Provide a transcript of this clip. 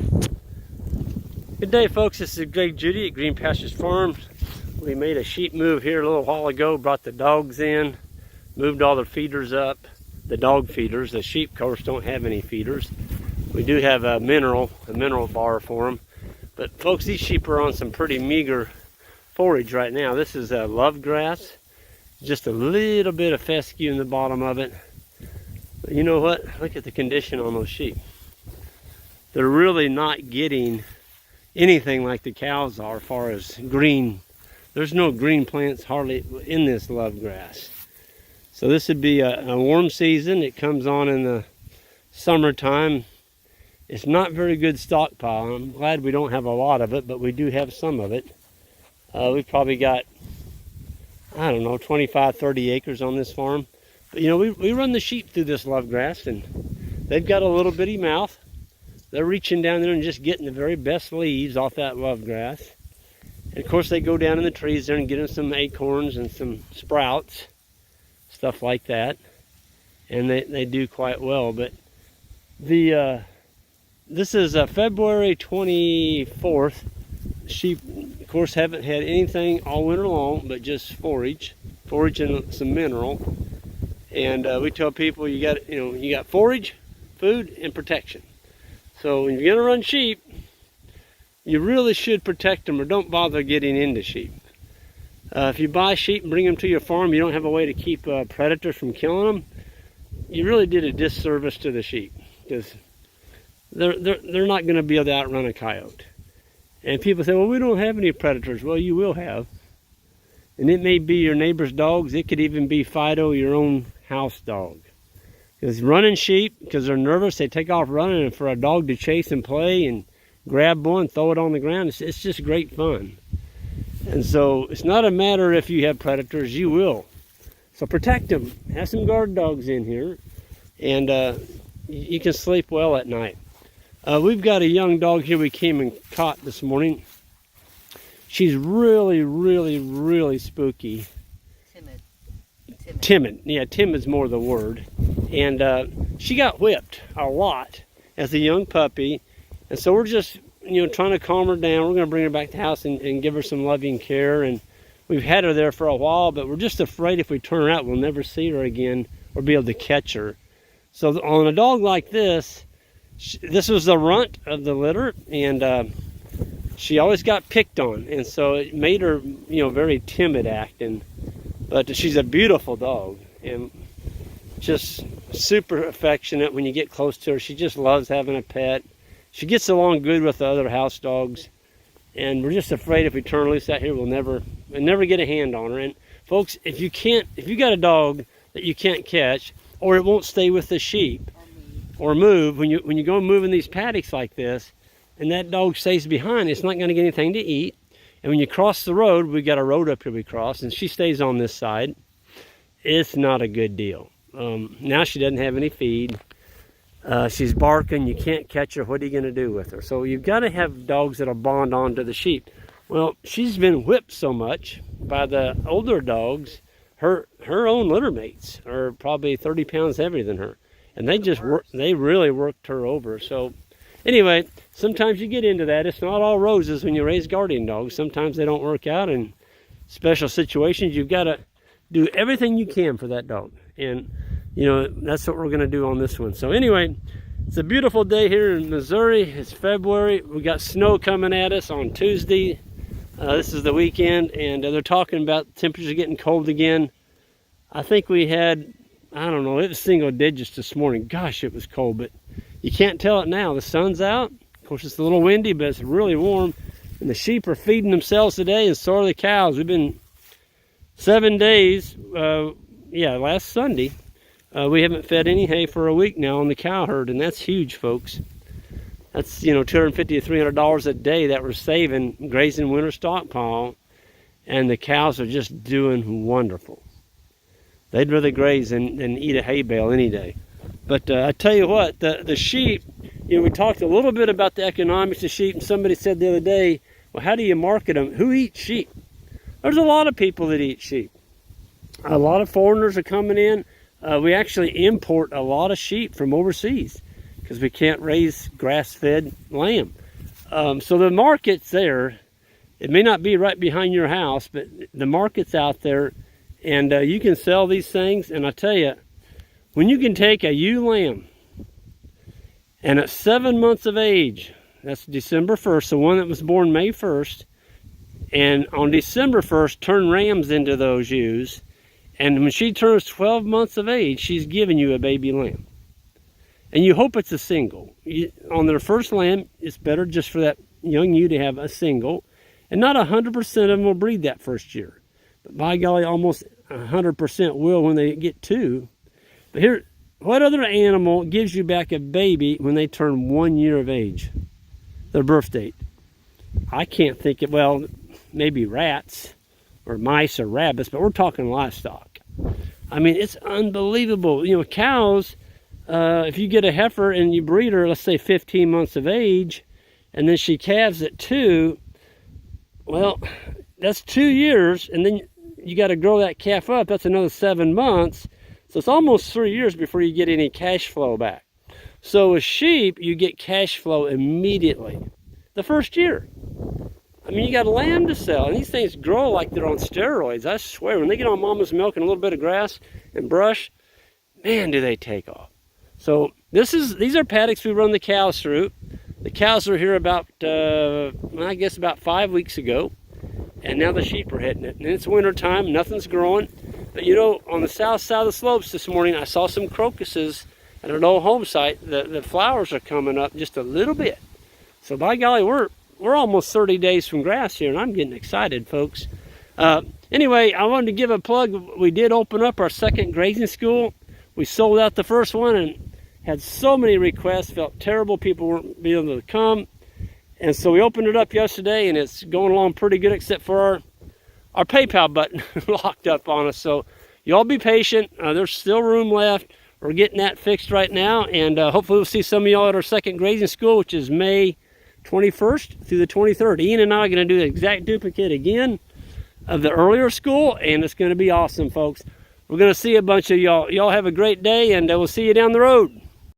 Good day, folks. This is Greg Judy at Green Pastures Farm. We made a sheep move here a little while ago, brought the dogs in, moved all the feeders up, the dog feeders. The sheep, of course, don't have any feeders. We do have a mineral bar for them. But folks, these sheep are on some pretty meager forage right now. This is love grass, just a little bit of fescue in the bottom of it. But you know what? Look at the condition on those sheep. They're really not getting anything like the cows are as far as green. There's no green plants hardly in this love grass. So this would be a warm season. It comes on in the summertime. It's not very good stockpile. I'm glad we don't have a lot of it, but we do have some of it. We've probably got, I don't know, 25, 30 acres on this farm. But you know, we run the sheep through this love grass, and they've got a little bitty mouth. They're reaching down there and just getting the very best leaves off that love grass. And of course they go down in the trees there and get them some acorns and some sprouts, stuff like that. And they do quite well. But this is February 24th. Sheep, of course, haven't had anything all winter long, but just forage and some mineral. And we tell people you got forage, food, and protection. So when you're going to run sheep, you really should protect them, or don't bother getting into sheep. If you buy sheep and bring them to your farm, you don't have a way to keep predators from killing them, you really did a disservice to the sheep, because they're not going to be able to outrun a coyote. And people say, well, we don't have any predators. Well, you will have. And it may be your neighbor's dogs. It could even be Fido, your own house dog. Because running sheep, because they're nervous, they take off running, and for a dog to chase and play and grab one, throw it on the ground, it's just great fun. And so it's not a matter if you have predators, you will. So protect them. Have some guard dogs in here, and you can sleep well at night. We've got a young dog here we came and caught this morning. She's really, really, really spooky. Timid. Yeah, timid's more the word. And she got whipped a lot as a young puppy. And so we're just, trying to calm her down. We're going to bring her back to the house and give her some loving care. And we've had her there for a while, but we're just afraid if we turn her out, we'll never see her again or be able to catch her. So on a dog like this, this was the runt of the litter, and she always got picked on. And so it made her, very timid acting. But she's a beautiful dog, and just super affectionate when you get close to her. She just loves having a pet. She gets along good with the other house dogs, and we're just afraid if we turn her loose out here, we'll never get a hand on her. And folks, if you got a dog that you can't catch, or it won't stay with the sheep, or move, when you go move in these paddocks like this, and that dog stays behind, it's not going to get anything to eat. And when you cross the road, we got a road up here we cross, and she stays on this side. It's not a good deal. Now she doesn't have any feed. She's barking. You can't catch her. What are you going to do with her? So you've got to have dogs that'll bond on to the sheep. Well, she's been whipped so much by the older dogs. Her own litter mates are probably 30 pounds heavier than her, and they really worked her over. So anyway, sometimes you get into that. It's not all roses when you raise guardian dogs. Sometimes they don't work out in special situations. You've got to do everything you can for that dog. And, that's what we're going to do on this one. So anyway, it's a beautiful day here in Missouri. It's February. We got snow coming at us on Tuesday. This is the weekend, and they're talking about temperatures getting cold again. I think we had, I don't know, it was single digits this morning. Gosh, it was cold, but you can't tell it now. The sun's out. Of course, it's a little windy, but it's really warm. And the sheep are feeding themselves today, and so are the cows. We've been 7 days, last Sunday. We haven't fed any hay for a week now on the cow herd, and that's huge, folks. That's, $250 to $300 a day that we're saving grazing winter stockpile, and the cows are just doing wonderful. They'd rather graze than eat a hay bale any day. But I tell you what, the sheep, we talked a little bit about the economics of sheep, and somebody said the other day, well, how do you market them? Who eats sheep? There's a lot of people that eat sheep. A lot of foreigners are coming in. We actually import a lot of sheep from overseas because we can't raise grass-fed lamb. So the market's there. It may not be right behind your house, but the market's out there, and you can sell these things. And I tell you, when you can take a ewe lamb, and at 7 months of age, that's December 1st, the one that was born May 1st, and on December 1st, turn rams into those ewes, and when she turns 12 months of age, she's giving you a baby lamb. And you hope it's a single. On their first lamb, it's better just for that young ewe to have a single. And not 100% of them will breed that first year. But by golly, almost 100% will when they get two. But here, what other animal gives you back a baby when they turn 1 year of age? Their birth date. I can't think of, well, maybe rats or mice or rabbits, but we're talking livestock. I mean, it's unbelievable. You know, cows, if you get a heifer and you breed her, let's say 15 months of age, and then she calves at 2, well, that's 2 years, and then you got to grow that calf up. That's another 7 months. So it's almost 3 years before you get any cash flow back. So with sheep, you get cash flow immediately. The first year. I mean, you got lamb to sell, and these things grow like they're on steroids. I swear, when they get on mama's milk and a little bit of grass and brush, man, do they take off. So these are paddocks we run the cows through. The cows were here about, I guess about 5 weeks ago, and now the sheep are hitting it. And it's winter time, nothing's growing. But you know, on the south side of the slopes this morning, I saw some crocuses at an old home site. The flowers are coming up just a little bit. So by golly, we're almost 30 days from grass here, and I'm getting excited, folks. Anyway, I wanted to give a plug. We did open up our second grazing school. We sold out the first one and had so many requests, felt terrible people weren't being able to come. And so we opened it up yesterday, and it's going along pretty good, except for our PayPal button locked up on us. So you all be patient. There's still room left. We're getting that fixed right now, and hopefully we'll see some of y'all at our second grazing school, which is May 21st through the 23rd. Ian and I are going to do the exact duplicate again of the earlier school, and it's going to be awesome, folks. We're going to see a bunch of y'all. Y'all have a great day, and we'll see you down the road.